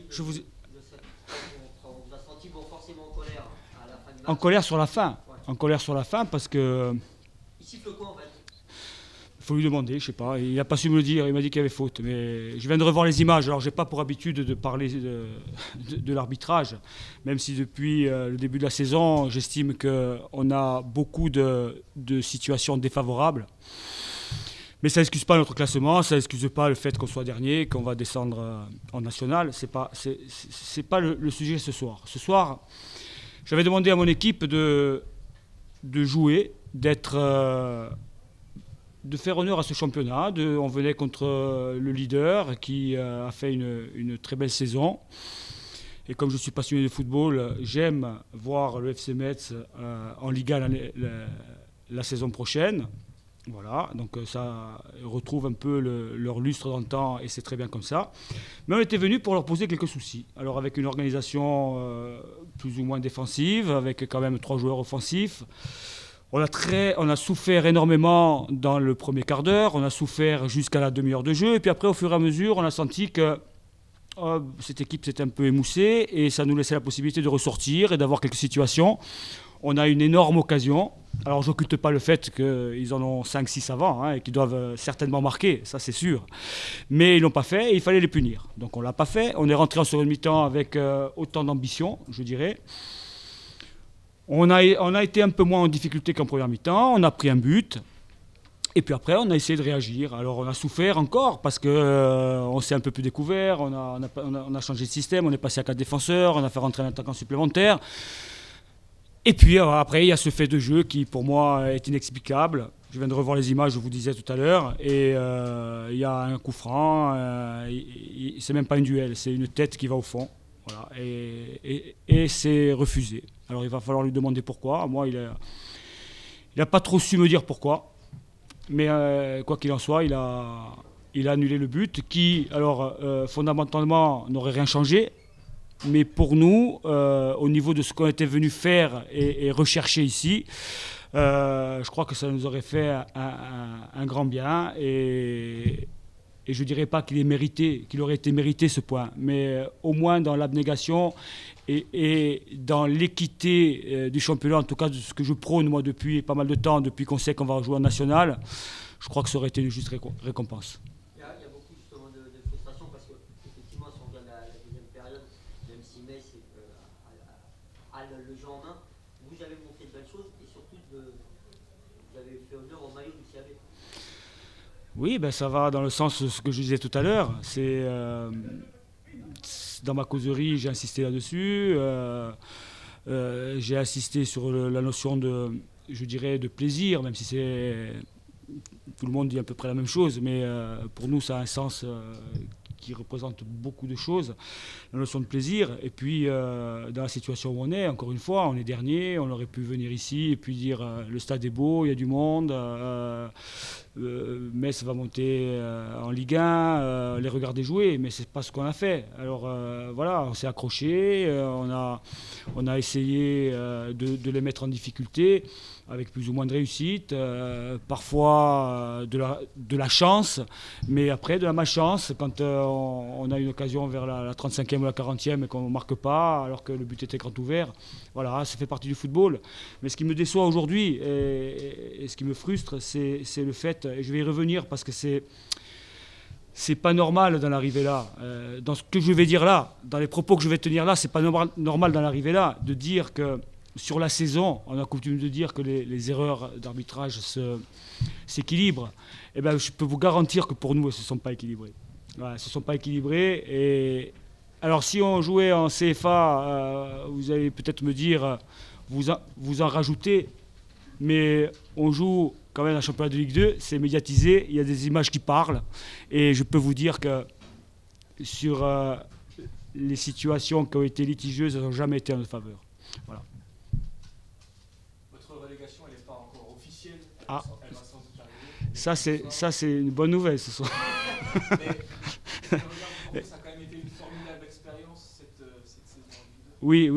Je vous... On vous a senti forcément en colère à la fin du match. En colère sur la fin. Ouais. En colère sur la fin parce que... Il siffle quoi en fait? Il faut lui demander, je sais pas. Il n'a pas su me le dire, il m'a dit qu'il y avait faute. Mais je viens de revoir les images, alors je n'ai pas pour habitude de parler de l'arbitrage. Même si depuis le début de la saison, j'estime qu'on a beaucoup de situations défavorables. Mais ça n'excuse pas notre classement, ça n'excuse pas le fait qu'on soit dernier, qu'on va descendre en national. C'est pas le sujet ce soir. Ce soir, j'avais demandé à mon équipe de jouer, de faire honneur à ce championnat. On venait contre le leader qui a fait une très belle saison. Et comme je suis passionné de football, j'aime voir le FC Metz en Liga la saison prochaine. Voilà, donc ça retrouve un peu leur lustre d'antan et c'est très bien comme ça. Mais on était venu pour leur poser quelques soucis. Alors avec une organisation plus ou moins défensive, avec quand même 3 joueurs offensifs. On a souffert énormément dans le premier quart d'heure, on a souffert jusqu'à la demi-heure de jeu, et puis après, au fur et à mesure, on a senti que cette équipe s'était un peu émoussée, et ça nous laissait la possibilité de ressortir et d'avoir quelques situations. On a une énorme occasion. Alors, j'occulte pas le fait qu'ils en ont 5-6 avant, et qu'ils doivent certainement marquer, ça c'est sûr. Mais ils l'ont pas fait, et il fallait les punir. Donc on l'a pas fait. On est rentré en seconde mi-temps avec autant d'ambition, je dirais. On a été un peu moins en difficulté qu'en première mi-temps, on a pris un but, et puis après on a essayé de réagir. Alors on a souffert encore parce qu'on s'est un peu plus découvert, on a changé de système, on est passé à 4 défenseurs, on a fait rentrer un attaquant supplémentaire. Et puis après il y a ce fait de jeu qui pour moi est inexplicable. Je viens de revoir les images, je vous disais tout à l'heure, et il y a un coup franc, c'est même pas un duel, c'est une tête qui va au fond. Voilà, et c'est refusé. Alors il va falloir lui demander pourquoi. Moi, il n'a pas trop su me dire pourquoi. Mais quoi qu'il en soit, il a annulé le but qui, alors fondamentalement, n'aurait rien changé. Mais pour nous, au niveau de ce qu'on était venu faire et rechercher ici, je crois que ça nous aurait fait un grand bien. Et je ne dirais pas qu'il aurait été mérité ce point, mais au moins dans l'abnégation et dans l'équité du championnat, en tout cas de ce que je prône moi depuis pas mal de temps, depuis qu'on sait qu'on va jouer en national, je crois que ça aurait été une juste récompense. Il y a beaucoup justement de frustration parce qu'effectivement, si on regarde la deuxième période, même si Metz a le jeu en main, vous avez montré de belles choses et surtout vous avez fait honneur au maillot du CAB. Oui, ben ça va dans le sens de ce que je disais tout à l'heure. Dans ma causerie, j'ai insisté là-dessus. J'ai insisté sur la notion je dirais, de plaisir, même si tout le monde dit à peu près la même chose, mais pour nous, ça a un sens qui représente beaucoup de choses, la notion de plaisir. Et puis, dans la situation où on est, encore une fois, on est dernier, on aurait pu venir ici et puis dire le stade est beau, il y a du monde, Metz va monter en Ligue 1, les regarder jouer, mais c'est pas ce qu'on a fait. Alors voilà, on s'est accroché, on a essayé de les mettre en difficulté avec plus ou moins de réussite, parfois de la chance, mais après de la malchance quand on a une occasion vers la 35e ou la 40e et qu'on ne marque pas alors que le but était grand ouvert. Voilà, ça fait partie du football. Mais ce qui me déçoit aujourd'hui et ce qui me frustre, c'est le fait, et je vais y revenir parce que c'est pas normal d'en arriver là. Dans ce que je vais dire là, dans les propos que je vais tenir là, c'est pas normal d'en arriver là, de dire que sur la saison, on a coutume de dire que les erreurs d'arbitrage s'équilibrent. Eh ben, je peux vous garantir que pour nous, elles ne se sont pas équilibrées. Voilà, elles ne se sont pas équilibrées. Et alors, si on jouait en CFA, vous allez peut-être me dire, vous en rajoutez, mais on joue quand même un championnat de Ligue 2, c'est médiatisé, il y a des images qui parlent. Et je peux vous dire que sur les situations qui ont été litigieuses, elles n'ont jamais été en notre faveur. Voilà. Elle n'est pas encore officielle, Ah. Elle va sans doute arriver. Ça c'est une bonne nouvelle ce soir. Mais ça a quand même été une formidable expérience cette saison en Oui.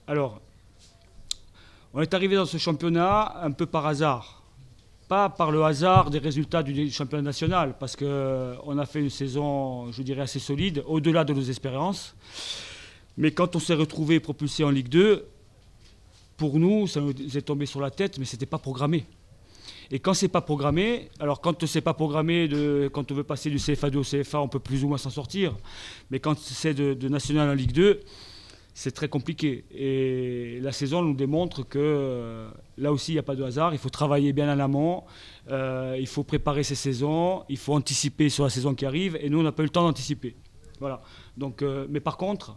Alors, on est arrivé dans ce championnat un peu par hasard. pas par le hasard des résultats du championnat national, parce qu'on a fait une saison, je dirais, assez solide, au-delà de nos espérances. Mais quand on s'est retrouvé propulsé en Ligue 2, pour nous, ça nous est tombé sur la tête, mais ce n'était pas programmé. Et quand c'est pas programmé, alors quand c'est pas programmé, quand on veut passer du CFA2 au CFA, on peut plus ou moins s'en sortir. Mais quand c'est de national en Ligue 2, c'est très compliqué. Et la saison nous démontre que là aussi, il n'y a pas de hasard. Il faut travailler bien en amont. Il faut préparer ces saisons. Il faut anticiper sur la saison qui arrive. Et nous, on n'a pas eu le temps d'anticiper. Voilà. Donc, mais par contre,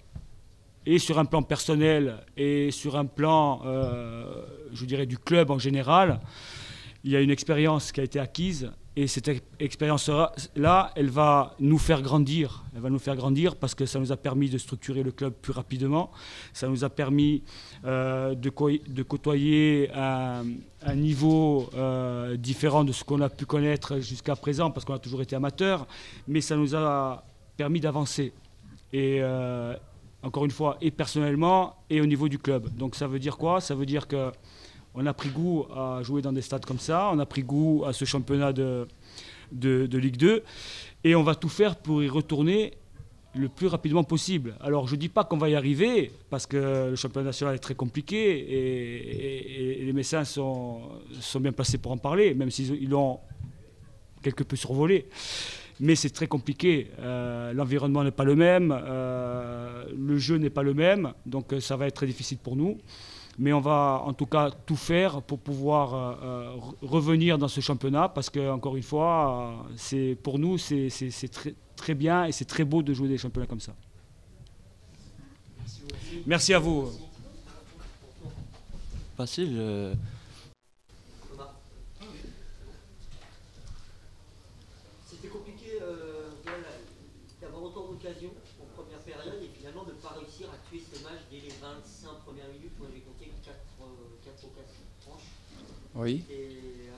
et sur un plan personnel et sur un plan, je dirais, du club en général, il y a une expérience qui a été acquise. Et cette expérience-là, elle va nous faire grandir. Elle va nous faire grandir parce que ça nous a permis de structurer le club plus rapidement. Ça nous a permis de côtoyer un niveau différent de ce qu'on a pu connaître jusqu'à présent, parce qu'on a toujours été amateur. Mais ça nous a permis d'avancer. Et encore une fois, et personnellement, et au niveau du club. Donc ça veut dire quoi? Ça veut dire que on a pris goût à jouer dans des stades comme ça, on a pris goût à ce championnat de Ligue 2 et on va tout faire pour y retourner le plus rapidement possible. Alors je ne dis pas qu'on va y arriver parce que le championnat national est très compliqué et les Messins sont bien placés pour en parler, même s'ils l'ont quelque peu survolé. Mais c'est très compliqué, l'environnement n'est pas le même, le jeu n'est pas le même, donc ça va être très difficile pour nous. Mais on va en tout cas tout faire pour pouvoir revenir dans ce championnat parce que, encore une fois, pour nous, c'est très, très bien et c'est très beau de jouer des championnats comme ça. Merci à vous. Facile. C'était compliqué d'avoir autant d'occasions en première période et finalement de ne pas réussir à tuer ce match dès les 25 premières minutes. Moi j'ai compté 4 ou 4 tranches. Oui. Et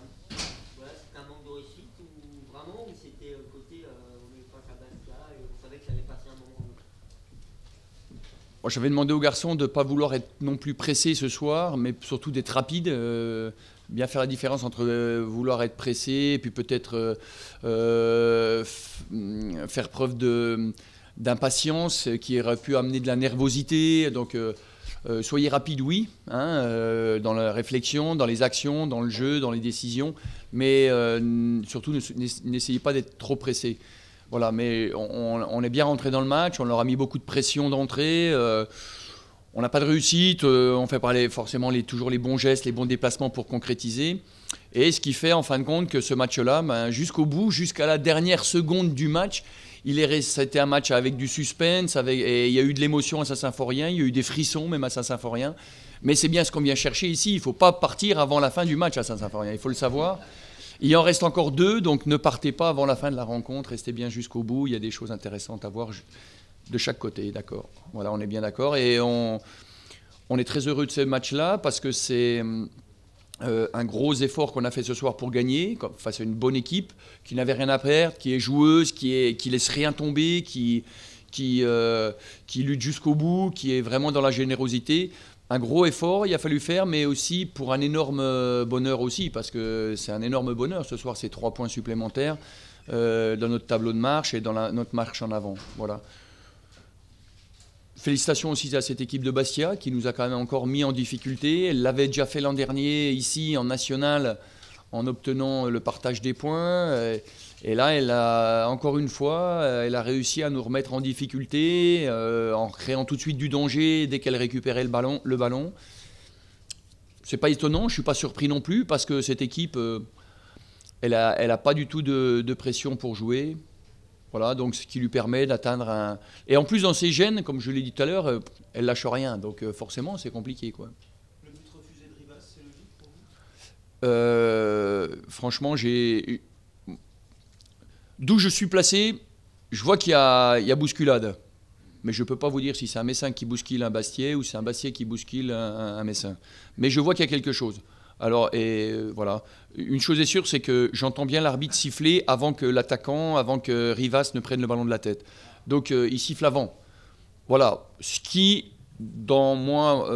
voilà, c'était un manque de réussite ou vraiment, ou c'était le côté on est face à Bastia et on savait que ça allait passer un moment ou l'autre. Moi, j'avais demandé aux garçons de ne pas vouloir être non plus pressés ce soir, mais surtout d'être rapides. Bien faire la différence entre vouloir être pressé et puis peut-être faire preuve d'impatience qui aurait pu amener de la nervosité. Donc soyez rapide, oui, hein, dans la réflexion, dans les actions, dans le jeu, dans les décisions, mais surtout n'essayez pas d'être trop pressé. Voilà, mais on est bien rentré dans le match, on leur a mis beaucoup de pression d'entrée. On n'a pas de réussite, on fait pas forcément toujours les bons gestes, les bons déplacements pour concrétiser. Et ce qui fait en fin de compte que ce match-là, jusqu'au bout, jusqu'à la dernière seconde du match, c'était un match avec du suspense, et il y a eu de l'émotion à Saint-Symphorien, il y a eu des frissons même à Saint-Symphorien. Mais c'est bien ce qu'on vient chercher ici, il ne faut pas partir avant la fin du match à Saint-Symphorien, il faut le savoir. Il en reste encore 2, donc ne partez pas avant la fin de la rencontre, restez bien jusqu'au bout, il y a des choses intéressantes à voir de chaque côté, d'accord. Voilà, on est bien d'accord. Et on est très heureux de ce match-là parce que c'est un gros effort qu'on a fait ce soir pour gagner, face à une bonne équipe qui n'avait rien à perdre, qui est joueuse, qui laisse rien tomber, qui lutte jusqu'au bout, qui est vraiment dans la générosité. Un gros effort il a fallu faire, mais aussi pour un énorme bonheur aussi, parce que c'est un énorme bonheur ce soir, ces 3 points supplémentaires dans notre tableau de marche et dans notre marche en avant. Voilà. Félicitations aussi à cette équipe de Bastia qui nous a quand même encore mis en difficulté. Elle l'avait déjà fait l'an dernier ici en national en obtenant le partage des points. Et là, elle a encore une fois, elle a réussi à nous remettre en difficulté en créant tout de suite du danger dès qu'elle récupérait le ballon. C'est pas étonnant, je ne suis pas surpris non plus parce que cette équipe, elle a pas du tout de pression pour jouer. Voilà, donc ce qui lui permet d'atteindre un... Et en plus, dans ses gènes, comme je l'ai dit tout à l'heure, elle lâche rien. Donc forcément, c'est compliqué, quoi. Le but refusé de Rivas, c'est logique pour vous? Franchement, d'où je suis placé, je vois qu'il y a bousculade. Mais je ne peux pas vous dire si c'est un Messin qui bouscule un Bastiais ou si c'est un Bastiais qui bouscule un Messin. Mais je vois qu'il y a quelque chose. Alors, voilà. Une chose est sûre, c'est que j'entends bien l'arbitre siffler avant que Rivas ne prenne le ballon de la tête. Donc, il siffle avant. Voilà. Ce qui, dans moi,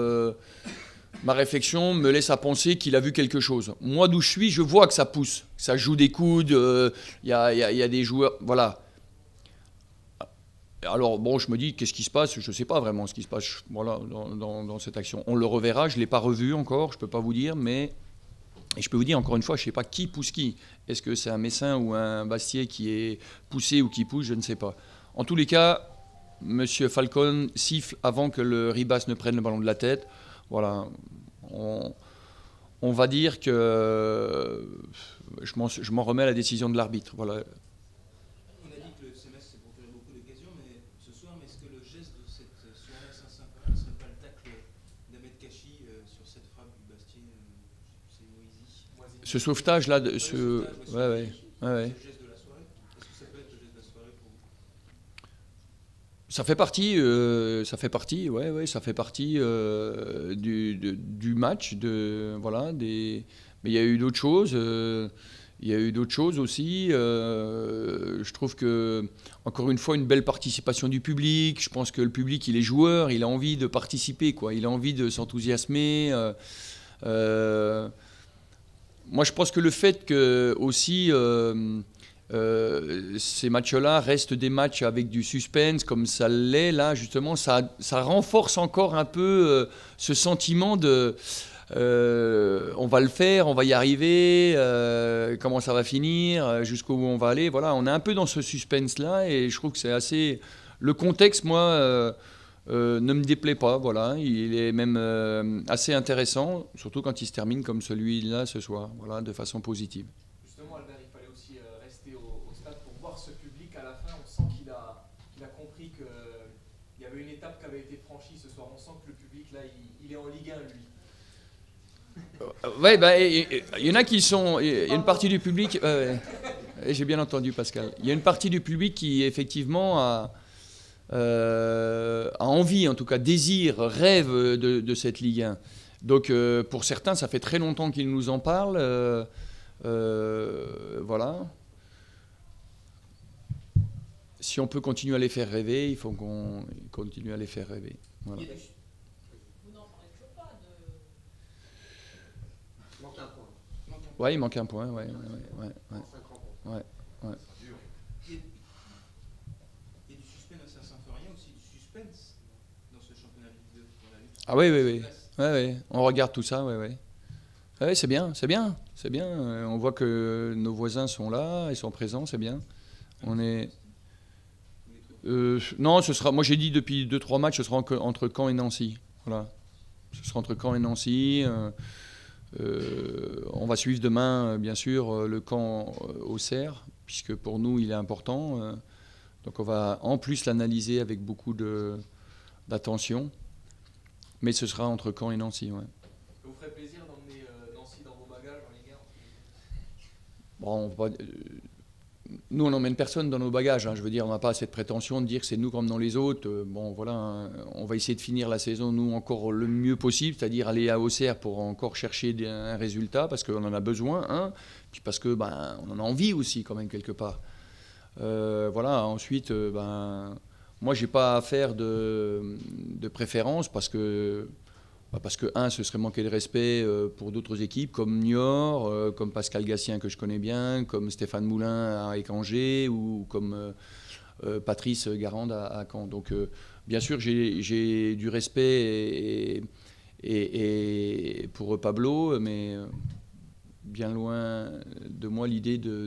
ma réflexion me laisse à penser qu'il a vu quelque chose. Moi, d'où je suis, je vois que ça pousse. Ça joue des coudes, y a des joueurs... Voilà. Alors, bon, je me dis, qu'est-ce qui se passe? Je ne sais pas vraiment ce qui se passe voilà, dans cette action. On le reverra, je ne l'ai pas revu encore, je ne peux pas vous dire, mais... Et je peux vous dire, encore une fois, je ne sais pas qui pousse qui. Est-ce que c'est un Messin ou un Bastier qui est poussé ou qui pousse? Je ne sais pas. En tous les cas, M. Falcon siffle avant que le Ribas ne prenne le ballon de la tête. Voilà. On va dire que je m'en remets à la décision de l'arbitre. Voilà. On a dit que le FCMS s'est procuré beaucoup d'occasions, mais ce soir, est-ce que le geste de cette Suarez Saint-Symphorien ne serait pas le tacle d'Ahmed Kachi sur cette frappe du Bastier, c'est Moisy. Ce sauvetage-là, ouais. Ce geste de la soirée, est-ce que ça peut être le geste de la soirée pour vous? Ça fait partie, ça fait partie du match, voilà, mais il y a eu d'autres choses. Il y a eu d'autres choses aussi. Je trouve que, encore une fois, une belle participation du public. Je pense que le public, il est joueur, il a envie de participer, quoi. Il a envie de s'enthousiasmer. Moi, je pense que le fait que aussi ces matchs-là restent des matchs avec du suspense, comme ça l'est là, justement, ça renforce encore un peu ce sentiment de on va le faire, on va y arriver, comment ça va finir, jusqu'où on va aller. Voilà, on est un peu dans ce suspense-là et je trouve que c'est assez... Le contexte, moi, ne me déplaît pas. Voilà, il est même assez intéressant, surtout quand il se termine comme celui-là ce soir, voilà, de façon positive. Justement, Albert, il fallait aussi rester au stade pour voir ce public à la fin. On sent qu'il a compris qu'il y avait une étape qui avait été franchie ce soir. On sent que le public, là, il est en Ligue 1, lui. Ouais, bah, il y en a qui sont. Il y a une partie du public. J'ai bien entendu, Pascal. Il y a une partie du public qui, effectivement, a envie, en tout cas, désire, rêve de cette Ligue 1. Donc, pour certains, ça fait très longtemps qu'ils nous en parlent. Voilà. Si on peut continuer à les faire rêver, il faut qu'on continue à les faire rêver. Voilà. Ouais, il manque un point. Ouais. Il y a du suspense à Saint-Symphorien, aussi du suspense dans ce championnat de Ligue 2. Ah oui. Ouais. On regarde tout ça, ouais. Ouais, c'est bien. On voit que nos voisins sont là, ils sont présents, c'est bien. On est... non, ce sera. Moi, j'ai dit depuis 2-3 matchs, ce sera entre Caen et Nancy. Voilà. Ce sera entre Caen et Nancy. On va suivre demain, bien sûr, le camp Auxerre, puisque pour nous, il est important. Donc, on va en plus l'analyser avec beaucoup d'attention. Mais ce sera entre Caen et Nancy. Ouais. Ça vous ferait plaisir d'emmener Nancy dans vos bagages en Ligue 1? Bon, nous, on n'emmène personne dans nos bagages. Hein. Je veux dire, on n'a pas cette prétention de dire que c'est nous comme dans les autres. Bon, voilà, hein. On va essayer de finir la saison, nous, encore le mieux possible, c'est-à-dire aller à Auxerre pour encore chercher un résultat, parce qu'on en a besoin, hein, puis parce que on en a envie aussi, quand même, quelque part. Voilà, ensuite, moi, je n'ai pas à faire de préférence, parce que, ce serait manquer de respect pour d'autres équipes, comme Niort, comme Pascal Gassien, que je connais bien, comme Stéphane Moulin à Écanger, ou comme Patrice Garande à Caen. Donc, bien sûr, j'ai du respect et pour Pablo, mais bien loin de moi l'idée de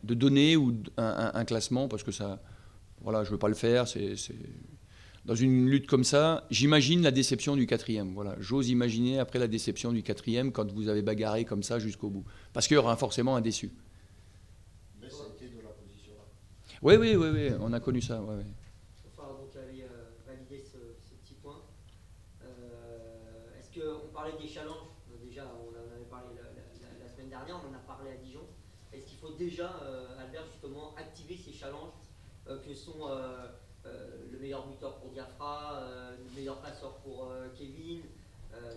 donner un classement, parce que ça, voilà, je ne veux pas le faire. Dans une lutte comme ça, j'imagine la déception du 4e. Voilà. J'ose imaginer après la déception du 4e quand vous avez bagarré comme ça jusqu'au bout. Parce qu'il y aura forcément un déçu. Mais c'était de la position là. Oui, on a connu ça. Ouais. Enfin, donc, avait validé ce petit point. Est-ce qu'on parlait des challenges? Déjà, on en avait parlé la semaine dernière, on en a parlé à Dijon. Est-ce qu'il faut déjà, Albert, justement, activer ces challenges que sont le meilleur buteur pour Diafra, le meilleur passeur pour Kevin,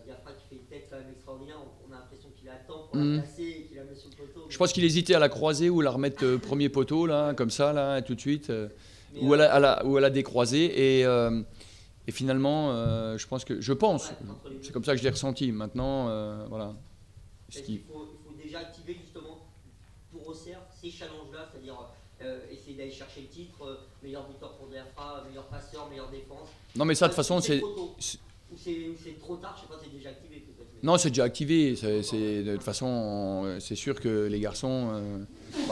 Diafra qui fait une tête quand même extraordinaire, on a l'impression qu'il attend pour la placer et qu'il la met sur le poteau. Je pense qu'il hésitait à la croiser ou à la remettre premier poteau, là, comme ça, là, tout de suite, ou à la décroiser. Et finalement, je pense, c'est comme ça que je l'ai ressenti. Maintenant, voilà. Est-ce qu'il faut déjà activer justement pour Auxerre ces challenges-là, c'est-à-dire essayer d'aller chercher le titre, meilleur buteur pour DFA, meilleur passeur, meilleure défense. Non, mais ça, de toute façon, c'est... Ou c'est trop tard, je sais pas, c'est déjà activé peut-être. Non, c'est déjà activé. De toute façon, c'est sûr que les garçons,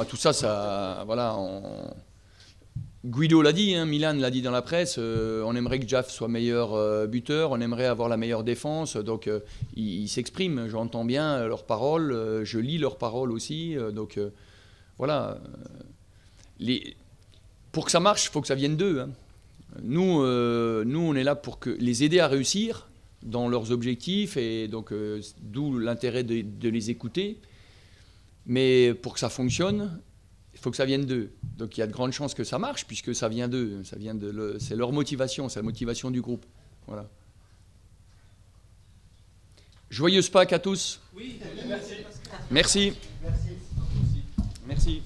tout ça, voilà. Guido l'a dit, hein, Milan l'a dit dans la presse. On aimerait que Jaff soit meilleur buteur, on aimerait avoir la meilleure défense. Donc, ils s'expriment. J'entends bien leurs paroles, je lis leurs paroles aussi. Donc, voilà. Pour que ça marche, il faut que ça vienne d'eux. Hein. Nous, on est là pour les aider à réussir dans leurs objectifs, et donc d'où l'intérêt de les écouter. Mais pour que ça fonctionne, il faut que ça vienne d'eux. Donc il y a de grandes chances que ça marche, puisque ça vient d'eux. C'est leur motivation, c'est la motivation du groupe. Voilà. Joyeuse Pâques à tous. Oui, merci. Merci. Merci.